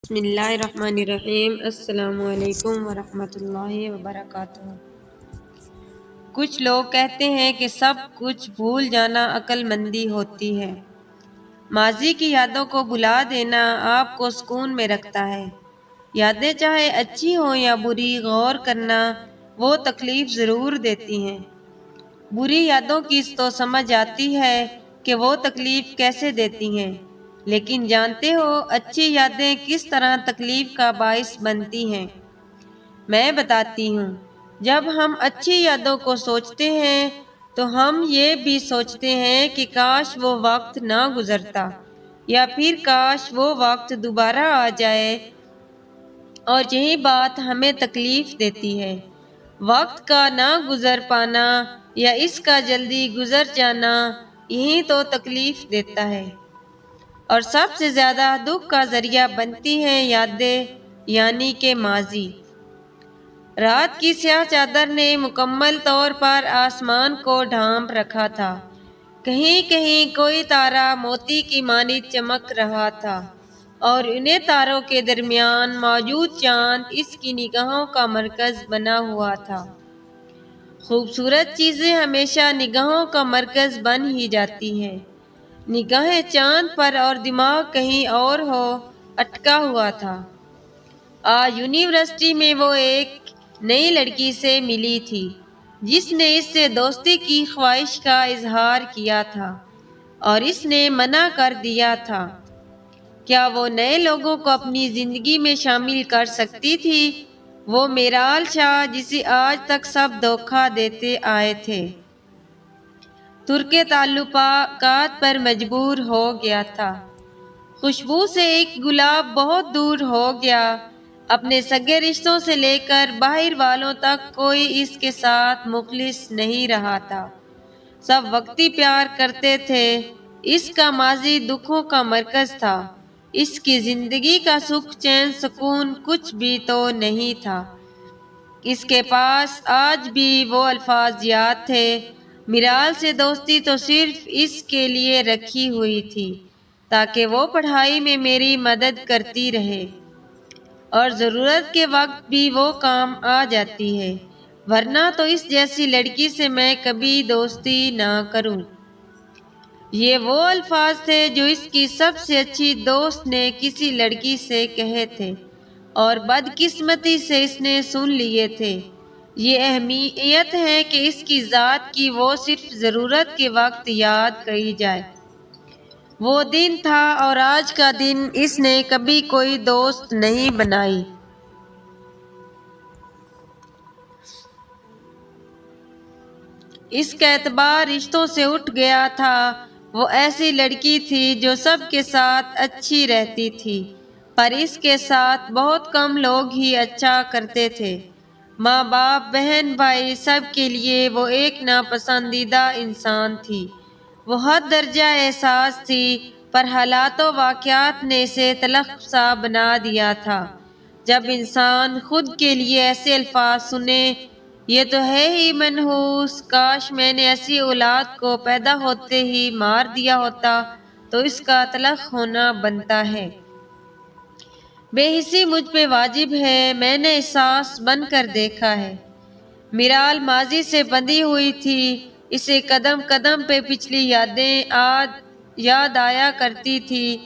بسم اللہ الرحمن الرحیم۔ السلام علیکم ورحمۃ اللہ وبرکاتہ۔ کچھ لوگ کہتے ہیں کہ سب کچھ بھول جانا عقل مندی ہوتی ہے۔ ماضی کی یادوں کو بھلا دینا آپ کو سکون میں رکھتا ہے۔ یادیں چاہے اچھی ہوں یا بری، غور کرنا وہ تکلیف ضرور دیتی ہیں۔ بری یادوں کی تو سمجھ آتی ہے کہ وہ تکلیف کیسے دیتی ہیں، لیکن جانتے ہو اچھی یادیں کس طرح تکلیف کا باعث بنتی ہیں؟ میں بتاتی ہوں۔ جب ہم اچھی یادوں کو سوچتے ہیں تو ہم یہ بھی سوچتے ہیں کہ کاش وہ وقت نہ گزرتا، یا پھر کاش وہ وقت دوبارہ آ جائے، اور یہی بات ہمیں تکلیف دیتی ہے۔ وقت کا نہ گزر پانا یا اس کا جلدی گزر جانا، یہی تو تکلیف دیتا ہے۔ اور سب سے زیادہ دکھ کا ذریعہ بنتی ہیں یادیں، یعنی کہ ماضی۔ رات کی سیاہ چادر نے مکمل طور پر آسمان کو ڈھانپ رکھا تھا۔ کہیں کہیں کوئی تارا موتی کی مانند چمک رہا تھا، اور انہیں تاروں کے درمیان موجود چاند اس کی نگاہوں کا مرکز بنا ہوا تھا۔ خوبصورت چیزیں ہمیشہ نگاہوں کا مرکز بن ہی جاتی ہیں۔ نگاہیں چاند پر اور دماغ کہیں اور ہو اٹکا ہوا تھا۔ آج یونیورسٹی میں وہ ایک نئی لڑکی سے ملی تھی جس نے اس سے دوستی کی خواہش کا اظہار کیا تھا، اور اس نے منع کر دیا تھا۔ کیا وہ نئے لوگوں کو اپنی زندگی میں شامل کر سکتی تھی؟ وہ میرال شاہ جسے آج تک سب دھوکہ دیتے آئے تھے، ترک تعلقات پر مجبور ہو گیا تھا۔ خوشبو سے ایک گلاب بہت دور ہو گیا۔ اپنے سگے رشتوں سے لے کر باہر والوں تک کوئی اس کے ساتھ مخلص نہیں رہا تھا۔ سب وقتی پیار کرتے تھے۔ اس کا ماضی دکھوں کا مرکز تھا۔ اس کی زندگی کا سکھ چین سکون کچھ بھی تو نہیں تھا۔ اس کے پاس آج بھی وہ الفاظ یاد تھے، میرال سے دوستی تو صرف اس کے لیے رکھی ہوئی تھی تاکہ وہ پڑھائی میں میری مدد کرتی رہے، اور ضرورت کے وقت بھی وہ کام آ جاتی ہے، ورنہ تو اس جیسی لڑکی سے میں کبھی دوستی نہ کروں۔ یہ وہ الفاظ تھے جو اس کی سب سے اچھی دوست نے کسی لڑکی سے کہے تھے، اور بدقسمتی سے اس نے سن لیے تھے۔ یہ اہمیت ہے کہ اس کی ذات کی وہ صرف ضرورت کے وقت یاد کی جائے۔ وہ دن تھا اور آج کا دن اس نے کبھی کوئی دوست نہیں بنائی۔ اس کا اعتبار رشتوں سے اٹھ گیا تھا۔ وہ ایسی لڑکی تھی جو سب کے ساتھ اچھی رہتی تھی، پر اس کے ساتھ بہت کم لوگ ہی اچھا کرتے تھے۔ ماں باپ، بہن بھائی، سب کے لیے وہ ایک ناپسندیدہ انسان تھی۔ وہ حد درجہ احساس تھی، پر حالات و واقعات نے اسے تلخ سا بنا دیا تھا۔ جب انسان خود کے لیے ایسے الفاظ سنے، یہ تو ہے ہی منحوس، کاش میں نے ایسی اولاد کو پیدا ہوتے ہی مار دیا ہوتا، تو اس کا تلخ ہونا بنتا ہے۔ بے حسی مجھ پہ واجب ہے، میں نے احساس بن کر دیکھا ہے۔ میرال ماضی سے بندھی ہوئی تھی۔ اسے قدم قدم پہ پچھلی یادیں یاد آیا کرتی تھی۔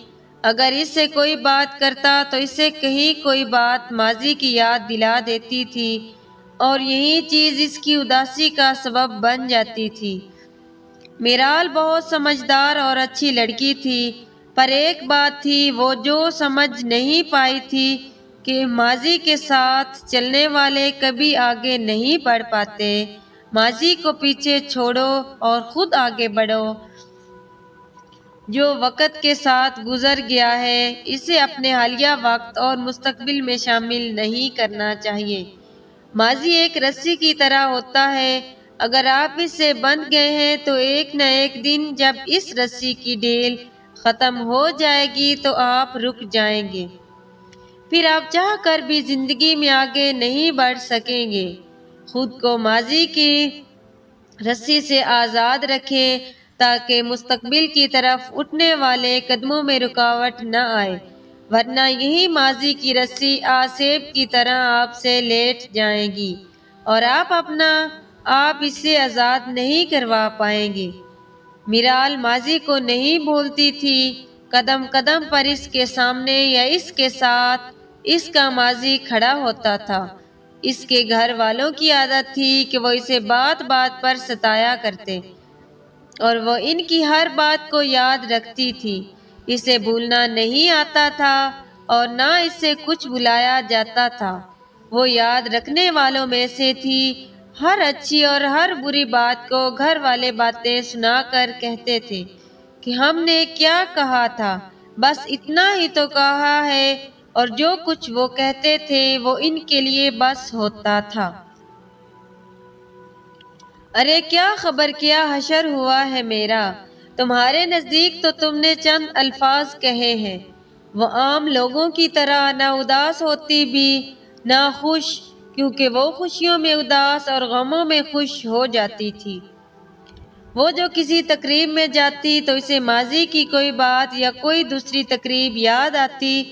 اگر اس سے کوئی بات کرتا تو اسے کہیں کوئی بات ماضی کی یاد دلا دیتی تھی، اور یہی چیز اس کی اداسی کا سبب بن جاتی تھی۔ میرال بہت سمجھدار اور اچھی لڑکی تھی، پر ایک بات تھی وہ جو سمجھ نہیں پائی تھی کہ ماضی کے ساتھ چلنے والے کبھی آگے نہیں بڑھ پاتے۔ ماضی کو پیچھے چھوڑو اور خود آگے بڑھو۔ جو وقت کے ساتھ گزر گیا ہے اسے اپنے حالیہ وقت اور مستقبل میں شامل نہیں کرنا چاہیے۔ ماضی ایک رسی کی طرح ہوتا ہے، اگر آپ اس سے بندھ گئے ہیں تو ایک نہ ایک دن جب اس رسی کی ڈیل ختم ہو جائے گی تو آپ رک جائیں گے، پھر آپ چاہ کر بھی زندگی میں آگے نہیں بڑھ سکیں گے۔ خود کو ماضی کی رسی سے آزاد رکھیں تاکہ مستقبل کی طرف اٹھنے والے قدموں میں رکاوٹ نہ آئے۔ ورنہ یہی ماضی کی رسی آسیب کی طرح آپ سے لیٹ جائے گی اور آپ اس سے آزاد نہیں کروا پائیں گے۔ میرال ماضی کو نہیں بھولتی تھی، قدم قدم پر اس کے سامنے یا اس کے ساتھ اس کا ماضی کھڑا ہوتا تھا۔ اس کے گھر والوں کی عادت تھی کہ وہ اسے بات بات پر ستایا کرتے اور وہ ان کی ہر بات کو یاد رکھتی تھی۔ اسے بھولنا نہیں آتا تھا اور نہ اس سے کچھ بلایا جاتا تھا۔ وہ یاد رکھنے والوں میں سے تھی۔ ہر اچھی اور ہر بری بات کو گھر والے باتیں سنا کر کہتے تھے کہ ہم نے کیا کہا تھا، بس اتنا ہی تو کہا ہے، اور جو کچھ وہ کہتے تھے وہ ان کے لیے بس ہوتا تھا۔ ارے کیا خبر، کیا حشر ہوا ہے میرا؟ تمہارے نزدیک تو تم نے چند الفاظ کہے ہیں۔ وہ عام لوگوں کی طرح نہ اداس ہوتی بھی نہ خوش، کیونکہ وہ خوشیوں میں اداس اور غموں میں خوش ہو جاتی تھی۔ وہ جو کسی تقریب میں جاتی تو اسے ماضی کی کوئی بات یا کوئی دوسری تقریب یاد آتی،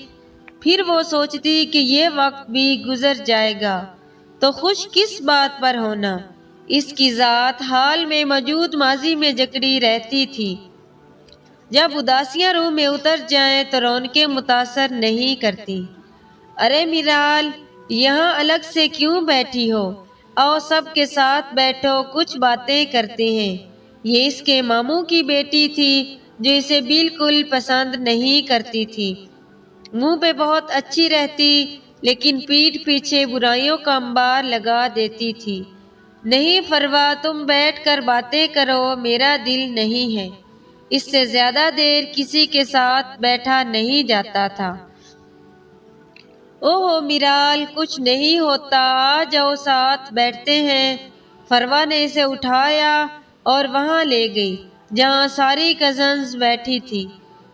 پھر وہ سوچتی کہ یہ وقت بھی گزر جائے گا تو خوش کس بات پر ہونا۔ اس کی ذات حال میں موجود ماضی میں جکڑی رہتی تھی۔ جب اداسیاں روح میں اتر جائیں تو رونقیں متاثر نہیں کرتی۔ ارے میرال، یہاں الگ سے کیوں بیٹھی ہو؟ آؤ سب کے ساتھ بیٹھو، کچھ باتیں کرتے ہیں۔ یہ اس کے ماموں کی بیٹی تھی جو اسے بالکل پسند نہیں کرتی تھی۔ منہ پہ بہت اچھی رہتی لیکن پیٹھ پیچھے برائیوں کا انبار لگا دیتی تھی۔ نہیں فروا، تم بیٹھ کر باتیں کرو، میرا دل نہیں ہے۔ اس سے زیادہ دیر کسی کے ساتھ بیٹھا نہیں جاتا تھا۔ اوہ میرال، کچھ نہیں ہوتا، آ جاؤ ساتھ بیٹھتے ہیں۔ فروا نے اسے اٹھایا اور وہاں لے گئی جہاں ساری کزنز بیٹھی تھی۔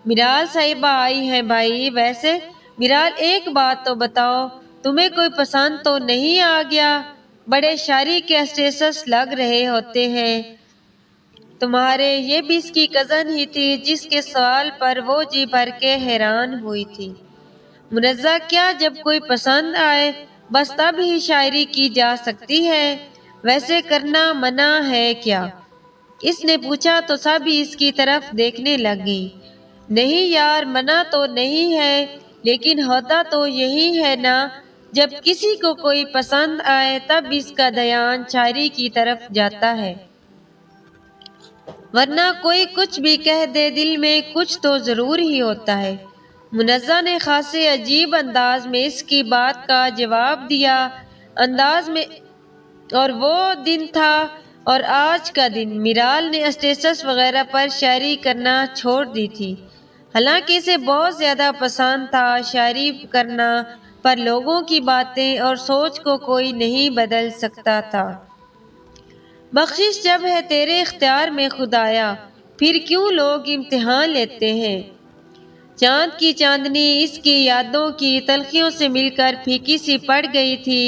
میرال صاحبہ آئی ہیں بھائی۔ ویسے میرال، ایک بات تو بتاؤ، تمہیں کوئی پسند تو نہیں آ گیا؟ بڑے شاعری کے اسٹیٹس لگ رہے ہوتے ہیں تمہارے۔ یہ بھی اس کی کزن ہی تھی جس کے سوال پر وہ جی بھر کے حیران ہوئی تھی۔ منزہ، کیا جب کوئی پسند آئے بس تب ہی شاعری کی جا سکتی ہے؟ ویسے کرنا منع ہے کیا؟ اس نے پوچھا تو سب ہی اس کی طرف دیکھنے لگ گئی۔ نہیں یار، منع تو نہیں ہے، لیکن ہوتا تو یہی ہے نا، جب کسی کو کوئی پسند آئے تب اس کا دھیان شاعری کی طرف جاتا ہے، ورنہ کوئی کچھ بھی کہہ دے دل میں کچھ تو ضرور ہی ہوتا ہے۔ منزہ نے خاصے عجیب انداز میں اس کی بات کا جواب دیا انداز میں، اور وہ دن تھا اور آج کا دن میرال نے اسٹیٹس وغیرہ پر شاعری کرنا چھوڑ دی تھی۔ حالانکہ اسے بہت زیادہ پسند تھا شاعری کرنا، پر لوگوں کی باتیں اور سوچ کو کوئی نہیں بدل سکتا تھا۔ بخشش جب ہے تیرے اختیار میں خدایا، پھر کیوں لوگ امتحان لیتے ہیں؟ چاند کی چاندنی اس کی یادوں کی تلخیوں سے مل کر پھیکی سی پڑ گئی تھی۔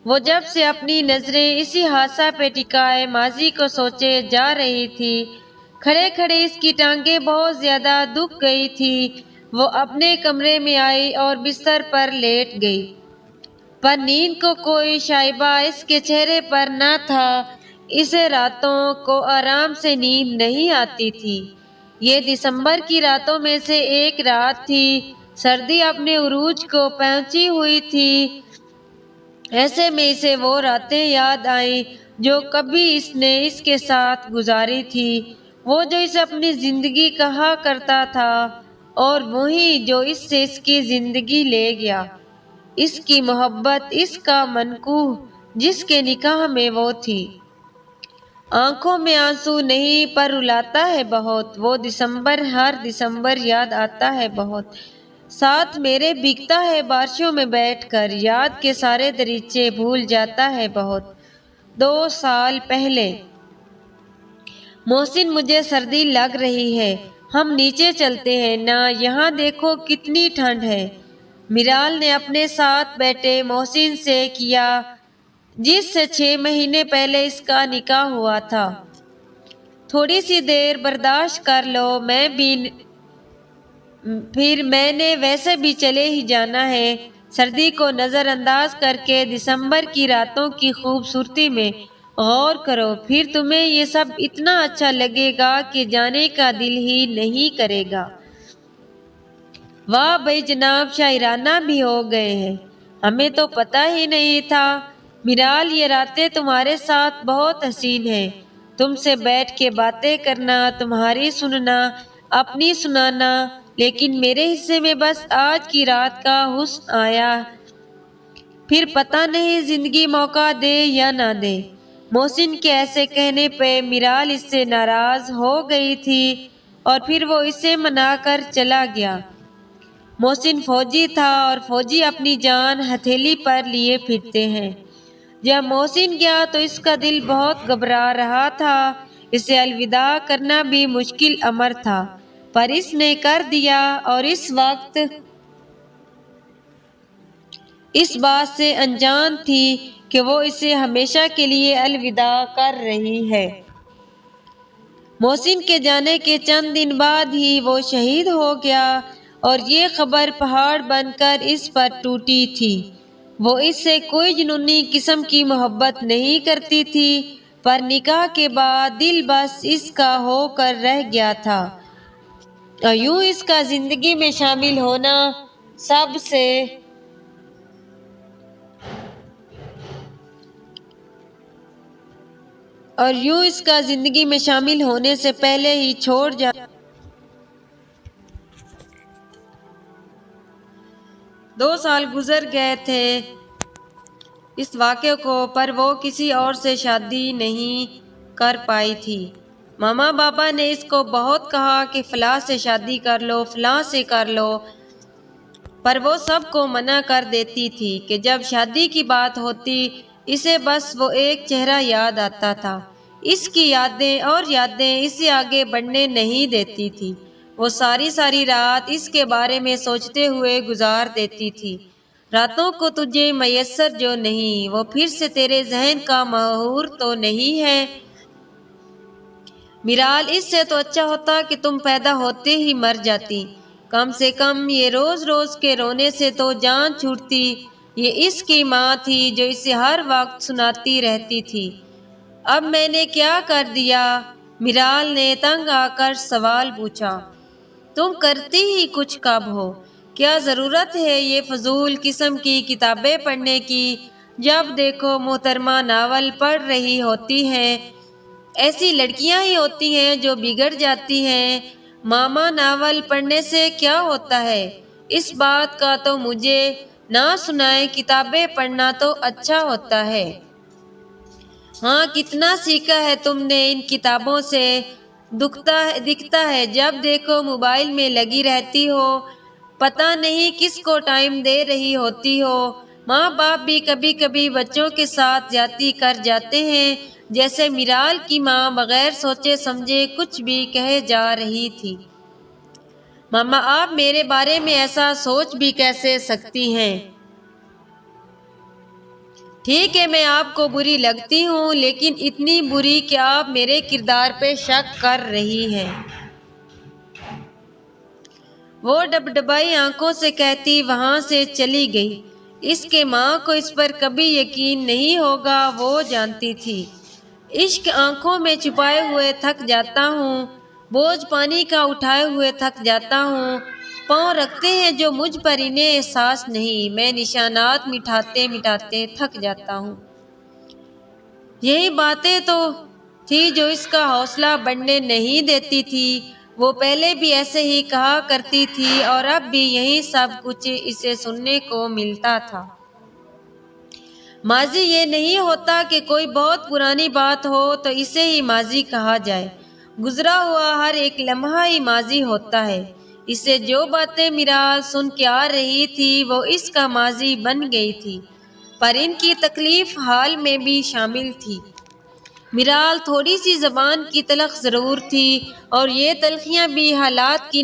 وہ جب سے اپنی نظریں اسی حادثہ پہ ٹکائے ماضی کو سوچے جا رہی تھی، کھڑے کھڑے اس کی ٹانگیں بہت زیادہ دکھ گئی تھی۔ وہ اپنے کمرے میں آئی اور بستر پر لیٹ گئی، پر نیند کو کوئی شائبہ اس کے چہرے پر نہ تھا۔ اسے راتوں کو آرام سے نیند نہیں آتی تھی۔ یہ دسمبر کی راتوں میں سے ایک رات تھی۔ سردی اپنے عروج کو پہنچی ہوئی تھی۔ ایسے میں اسے وہ راتیں یاد آئیں جو کبھی اس نے اس کے ساتھ گزاری تھی، وہ جو اسے اپنی زندگی کہا کرتا تھا، اور وہی جو اس سے اس کی زندگی لے گیا، اس کی محبت، اس کا منقوہ جس کے نکاح میں وہ تھی۔ آنکھوں میں آنسو نہیں، پر رلاتا ہے بہت وہ دسمبر، ہر دسمبر یاد آتا ہے بہت، ساتھ میرے بھیگتا ہے بارشوں میں بیٹھ کر، یاد کے سارے دریچے بھول جاتا ہے بہت۔ 2 سال پہلے۔ محسن، مجھے سردی لگ رہی ہے، ہم نیچے چلتے ہیں نا، یہاں دیکھو کتنی ٹھنڈ ہے۔ میرال نے اپنے ساتھ بیٹھے محسن سے کیا جس سے 6 مہینے پہلے اس کا نکاح ہوا تھا۔ تھوڑی سی دیر برداشت کر لو، میں بھی پھر میں نے ویسے بھی چلے ہی جانا ہے۔ سردی کو نظر انداز کر کے دسمبر کی راتوں کی خوبصورتی میں غور کرو، پھر تمہیں یہ سب اتنا اچھا لگے گا کہ جانے کا دل ہی نہیں کرے گا۔ واہ بھائی جناب، شاعرانہ بھی ہو گئے ہیں، ہمیں تو پتہ ہی نہیں تھا۔ میرال، یہ راتیں تمہارے ساتھ بہت حسین ہیں، تم سے بیٹھ کے باتیں کرنا، تمہاری سننا، اپنی سنانا، لیکن میرے حصے میں بس آج کی رات کا حسن آیا، پھر پتہ نہیں زندگی موقع دے یا نہ دے۔ محسن کے ایسے کہنے پہ میرال اس سے ناراض ہو گئی تھی اور پھر وہ اسے منا کر چلا گیا۔ محسن فوجی تھا اور فوجی اپنی جان ہتھیلی پر لیے پھرتے ہیں۔ جب محسن گیا تو اس کا دل بہت گھبرا رہا تھا، اسے الوداع کرنا بھی مشکل امر تھا، پر اس نے کر دیا اور اس وقت اس بات سے انجان تھی کہ وہ اسے ہمیشہ کے لیے الوداع کر رہی ہے۔ محسن کے جانے کے چند دن بعد ہی وہ شہید ہو گیا اور یہ خبر پہاڑ بن کر اس پر ٹوٹی تھی۔ وہ اس سے کوئی جنونی قسم کی محبت نہیں کرتی تھی، پر نکاح کے بعد دل بس اس کا ہو کر رہ گیا تھا، اور یوں اس کا زندگی میں شامل ہونا سے پہلے ہی چھوڑ جانا۔ 2 سال گزر گئے تھے اس واقعے کو، پر وہ کسی اور سے شادی نہیں کر پائی تھی۔ ماما بابا نے اس کو بہت کہا کہ فلاں سے شادی کر لو، فلاں سے کر لو، پر وہ سب کو منع کر دیتی تھی کہ جب شادی کی بات ہوتی اسے بس وہ ایک چہرہ یاد آتا تھا، اس کی یادیں اور یادیں اسے آگے بڑھنے نہیں دیتی تھی۔ وہ ساری ساری رات اس کے بارے میں سوچتے ہوئے گزار دیتی تھی۔ راتوں کو تجھے میسر جو نہیں، وہ پھر سے تیرے ذہن کا محور تو نہیں ہے۔ میرال، اس سے تو اچھا ہوتا کہ تم پیدا ہوتے ہی مر جاتی، کم سے کم یہ روز روز کے رونے سے تو جان چھوٹتی۔ یہ اس کی ماں تھی جو اسے ہر وقت سناتی رہتی تھی۔ اب میں نے کیا کر دیا؟ میرال نے تنگ آ کر سوال پوچھا۔ تم کرتی ہی کچھ کب ہو؟ کیا ضرورت ہے یہ فضول قسم کی کتابیں پڑھنے کی؟ جب دیکھو محترمہ ناول پڑھ رہی ہوتی ہیں، ایسی لڑکیاں ہی ہوتی ہیں جو بگڑ جاتی ہیں۔ ماما، ناول پڑھنے سے کیا ہوتا ہے؟ اس بات کا تو مجھے نہ سنائے، کتابیں پڑھنا تو اچھا ہوتا ہے۔ ہاں، کتنا سیکھا ہے تم نے ان کتابوں سے، دکھتا ہے جب دیکھو موبائل میں لگی رہتی ہو، پتہ نہیں کس کو ٹائم دے رہی ہوتی ہو۔ ماں باپ بھی کبھی کبھی بچوں کے ساتھ زیادتی کر جاتے ہیں، جیسے میرال کی ماں بغیر سوچے سمجھے کچھ بھی کہے جا رہی تھی۔ ماما، آپ میرے بارے میں ایسا سوچ بھی کیسے سکتی ہیں؟ ٹھیک ہے، میں آپ کو بری لگتی ہوں، لیکن اتنی بری کہ آپ میرے کردار پہ شک کر رہی ہیں۔ وہ ڈبڈبائی آنکھوں سے کہتی وہاں سے چلی گئی۔ اس کے ماں کو اس پر کبھی یقین نہیں ہوگا، وہ جانتی تھی۔ عشق آنکھوں میں چھپائے ہوئے تھک جاتا ہوں، بوجھ پانی کا اٹھائے ہوئے تھک جاتا ہوں، پاؤں رکھتے ہیں جو مجھ پر انہیں احساس نہیں، میں نشانات مٹاتے مٹاتے تھک جاتا ہوں۔ یہی باتیں تو تھی جو اس کا حوصلہ بڑھنے نہیں دیتی تھی۔ وہ پہلے بھی ایسے ہی کہا کرتی تھی اور اب بھی یہی سب کچھ اسے سننے کو ملتا تھا۔ ماضی یہ نہیں ہوتا کہ کوئی بہت پرانی بات ہو تو اسے ہی ماضی کہا جائے، گزرا ہوا ہر ایک لمحہ ہی ماضی ہوتا ہے۔ اسے جو باتیں میرال سن کے آ رہی تھی وہ اس کا ماضی بن گئی تھی، پر ان کی تکلیف حال میں بھی شامل تھی۔ میرال تھوڑی سی زبان کی تلخ ضرور تھی، اور یہ تلخیاں بھی حالات کی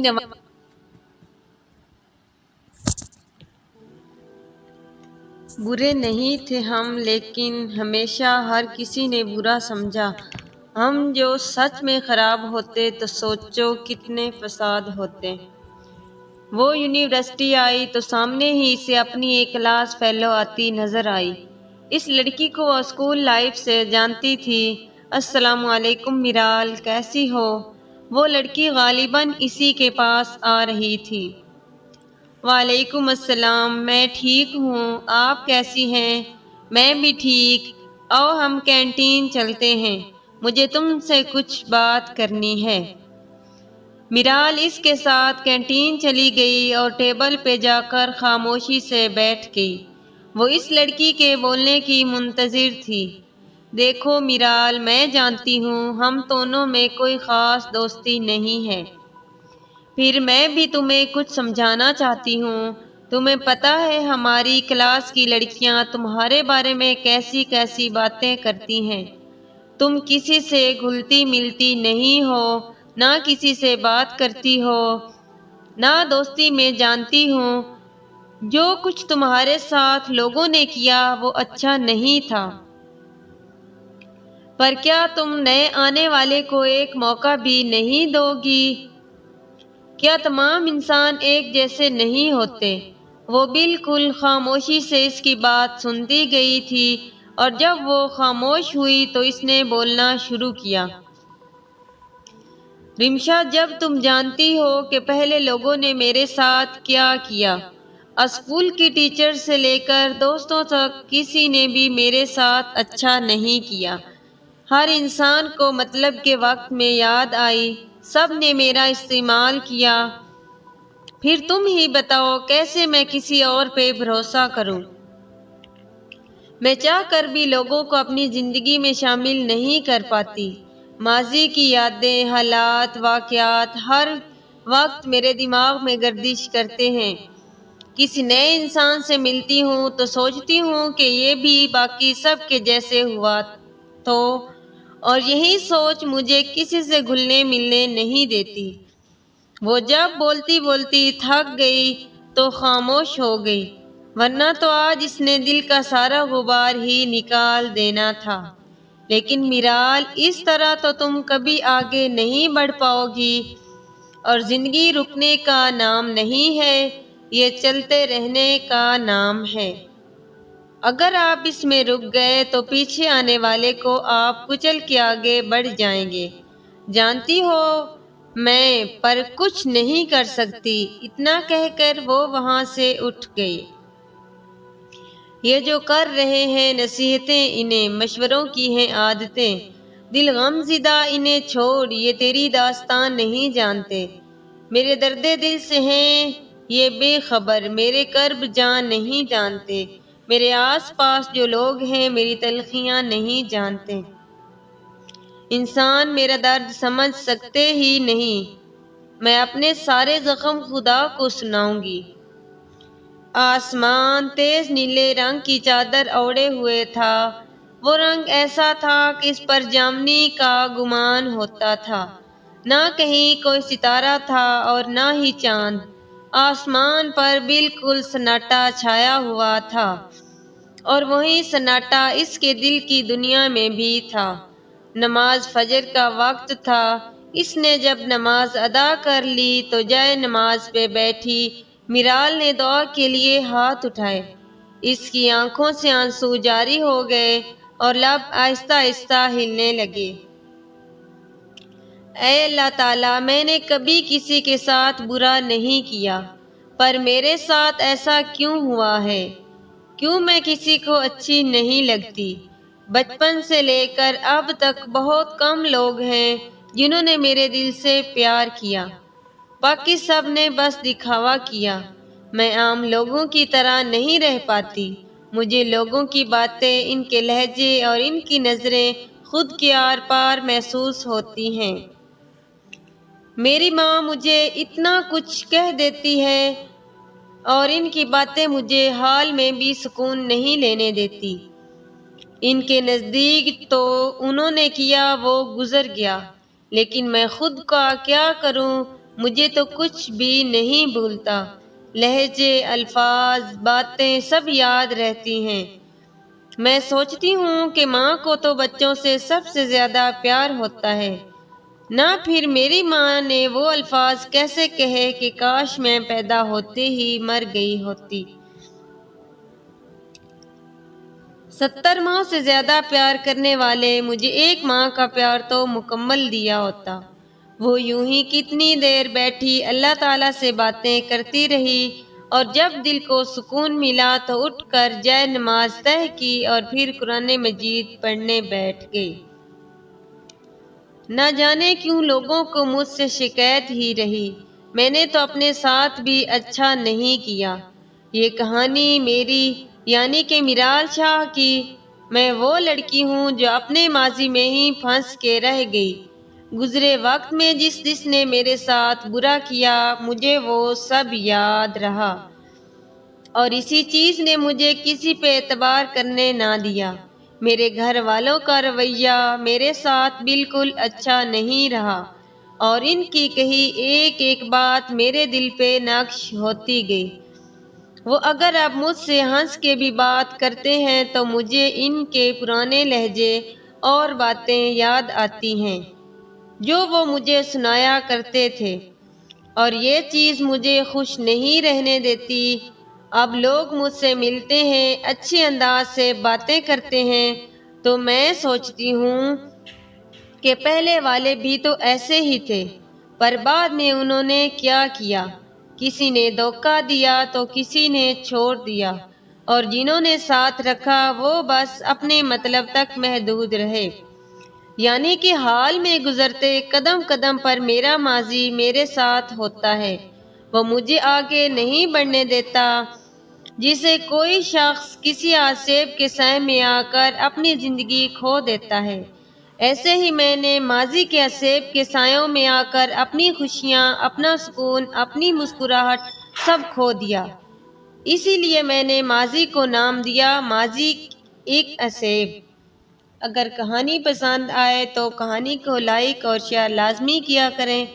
برے نہیں تھے ہم، لیکن ہمیشہ ہر کسی نے برا سمجھا۔ ہم جو سچ میں خراب ہوتے تو سوچو کتنے فساد ہوتے۔ وہ یونیورسٹی آئی تو سامنے ہی سے اپنی ایک کلاس فیلو آتی نظر آئی۔ اس لڑکی کو وہ اسکول لائف سے جانتی تھی۔ السلام علیکم میرال، کیسی ہو؟ وہ لڑکی غالباً اسی کے پاس آ رہی تھی۔ وعلیکم السلام، میں ٹھیک ہوں، آپ کیسی ہیں؟ میں بھی ٹھیک، آؤ ہم کینٹین چلتے ہیں، مجھے تم سے کچھ بات کرنی ہے۔ میرال اس کے ساتھ کینٹین چلی گئی اور ٹیبل پہ جا کر خاموشی سے بیٹھ گئی۔ وہ اس لڑکی کے بولنے کی منتظر تھی۔ دیکھو میرال، میں جانتی ہوں ہم دونوں میں کوئی خاص دوستی نہیں ہے، پھر میں بھی تمہیں کچھ سمجھانا چاہتی ہوں۔ تمہیں پتہ ہے ہماری کلاس کی لڑکیاں تمہارے بارے میں کیسی کیسی باتیں کرتی ہیں۔ تم کسی سے گھلتی ملتی نہیں ہو، نہ کسی سے بات کرتی ہو، نہ دوستی میں جانتی ہوں۔ جو کچھ تمہارے ساتھ لوگوں نے کیا وہ اچھا نہیں تھا، پر کیا تم نئے آنے والے کو ایک موقع بھی نہیں دو گی؟ کیا تمام انسان ایک جیسے نہیں ہوتے؟ وہ بالکل خاموشی سے اس کی بات سنتی گئی تھی، اور جب وہ خاموش ہوئی تو اس نے بولنا شروع کیا۔ رمشا، جب تم جانتی ہو کہ پہلے لوگوں نے میرے ساتھ کیا کیا، اسکول کی ٹیچر سے لے کر دوستوں تک کسی نے بھی میرے ساتھ اچھا نہیں کیا۔ ہر انسان کو مطلب کے وقت میں یاد آئی، سب نے میرا استعمال کیا۔ پھر تم ہی بتاؤ کیسے میں کسی اور پہ بھروسہ کروں؟ میں چاہ کر بھی لوگوں کو اپنی زندگی میں شامل نہیں کر پاتی۔ ماضی کی یادیں، حالات، واقعات ہر وقت میرے دماغ میں گردش کرتے ہیں۔ کسی نئے انسان سے ملتی ہوں تو سوچتی ہوں کہ یہ بھی باقی سب کے جیسے ہوا تو، اور یہی سوچ مجھے کسی سے گھلنے ملنے نہیں دیتی۔ وہ جب بولتی بولتی تھک گئی تو خاموش ہو گئی، ورنہ تو آج اس نے دل کا سارا غبار ہی نکال دینا تھا۔ لیکن میرال، اس طرح تو تم کبھی آگے نہیں بڑھ پاؤ گی، اور زندگی رکنے کا نام نہیں ہے، یہ چلتے رہنے کا نام ہے۔ اگر آپ اس میں رک گئے تو پیچھے آنے والے کو آپ کچل کے آگے بڑھ جائیں گے۔ جانتی ہو میں پر کچھ نہیں کر سکتی۔ اتنا کہہ کر وہ وہاں سے اٹھ گئی۔ یہ جو کر رہے ہیں نصیحتیں، انہیں مشوروں کی ہیں عادتیں، دل غم زدہ انہیں چھوڑ، یہ تیری داستان نہیں جانتے۔ میرے درد دل سے ہیں یہ بے خبر، میرے کرب جان نہیں جانتے۔ میرے آس پاس جو لوگ ہیں میری تلخیاں نہیں جانتے۔ انسان میرا درد سمجھ سکتے ہی نہیں، میں اپنے سارے زخم خدا کو سناؤں گی۔ آسمان تیز نیلے رنگ کی چادر اوڑے ہوئے تھا۔ وہ رنگ ایسا تھا کہ اس پر جامنی کا گمان ہوتا تھا۔ نہ کہیں کوئی ستارہ تھا اور نہ ہی چاند۔ آسمان پر بالکل سناٹا چھایا ہوا تھا، اور وہی سناٹا اس کے دل کی دنیا میں بھی تھا۔ نماز فجر کا وقت تھا۔ اس نے جب نماز ادا کر لی تو جائے نماز پہ بیٹھی میرال نے دعا کے لیے ہاتھ اٹھائے۔ اس کی آنکھوں سے آنسو جاری ہو گئے اور لب آہستہ آہستہ ہلنے لگے۔ اے اللہ تعالیٰ، میں نے کبھی کسی کے ساتھ برا نہیں کیا، پر میرے ساتھ ایسا کیوں ہوا ہے؟ کیوں میں کسی کو اچھی نہیں لگتی؟ بچپن سے لے کر اب تک بہت کم لوگ ہیں جنہوں نے میرے دل سے پیار کیا، باقی سب نے بس دکھاوا کیا۔ میں عام لوگوں کی طرح نہیں رہ پاتی۔ مجھے لوگوں کی باتیں، ان کے لہجے اور ان کی نظریں خود کے آر پار محسوس ہوتی ہیں۔ میری ماں مجھے اتنا کچھ کہہ دیتی ہے اور ان کی باتیں مجھے حال میں بھی سکون نہیں لینے دیتی۔ ان کے نزدیک تو انہوں نے کیا وہ گزر گیا، لیکن میں خود کا کیا کروں؟ مجھے تو کچھ بھی نہیں بھولتا۔ لہجے، الفاظ، باتیں سب یاد رہتی ہیں۔ میں سوچتی ہوں کہ ماں کو تو بچوں سے سب سے زیادہ پیار ہوتا ہے، نہ پھر میری ماں نے وہ الفاظ کیسے کہے کہ کاش میں پیدا ہوتے ہی مر گئی ہوتی۔ 70 ماہ سے زیادہ پیار کرنے والے مجھے ایک ماں کا پیار تو مکمل دیا ہوتا۔ وہ یوں ہی کتنی دیر بیٹھی اللہ تعالیٰ سے باتیں کرتی رہی، اور جب دل کو سکون ملا تو اٹھ کر جے نماز طے کی اور پھر قرآن مجید پڑھنے بیٹھ گئی۔ نہ جانے کیوں لوگوں کو مجھ سے شکایت ہی رہی، میں نے تو اپنے ساتھ بھی اچھا نہیں کیا۔ یہ کہانی میری یعنی کہ میرال شاہ کی۔ میں وہ لڑکی ہوں جو اپنے ماضی میں ہی پھنس کے رہ گئی۔ گزرے وقت میں جس نے میرے ساتھ برا کیا مجھے وہ سب یاد رہا، اور اسی چیز نے مجھے کسی پہ اعتبار کرنے نہ دیا۔ میرے گھر والوں کا رویہ میرے ساتھ بالکل اچھا نہیں رہا، اور ان کی کہی ایک ایک بات میرے دل پہ نقش ہوتی گئی۔ وہ اگر اب مجھ سے ہنس کے بھی بات کرتے ہیں تو مجھے ان کے پرانے لہجے اور باتیں یاد آتی ہیں جو وہ مجھے سنایا کرتے تھے، اور یہ چیز مجھے خوش نہیں رہنے دیتی۔ اب لوگ مجھ سے ملتے ہیں، اچھے انداز سے باتیں کرتے ہیں، تو میں سوچتی ہوں کہ پہلے والے بھی تو ایسے ہی تھے، پر بعد میں انہوں نے کیا کیا؟ کسی نے دھوکہ دیا تو کسی نے چھوڑ دیا، اور جنہوں نے ساتھ رکھا وہ بس اپنے مطلب تک محدود رہے۔ یعنی کہ حال میں گزرتے قدم قدم پر میرا ماضی میرے ساتھ ہوتا ہے، وہ مجھے آگے نہیں بڑھنے دیتا۔ جسے کوئی شخص کسی آسیب کے سائے میں آ کر اپنی زندگی کھو دیتا ہے، ایسے ہی میں نے ماضی کے آسیب کے سایوں میں آ کر اپنی خوشیاں، اپنا سکون، اپنی مسکراہٹ سب کھو دیا۔ اسی لیے میں نے ماضی کو نام دیا ماضی ایک آسیب۔ اگر کہانی پسند آئے تو کہانی کو لائک اور شیئر لازمی کیا کریں۔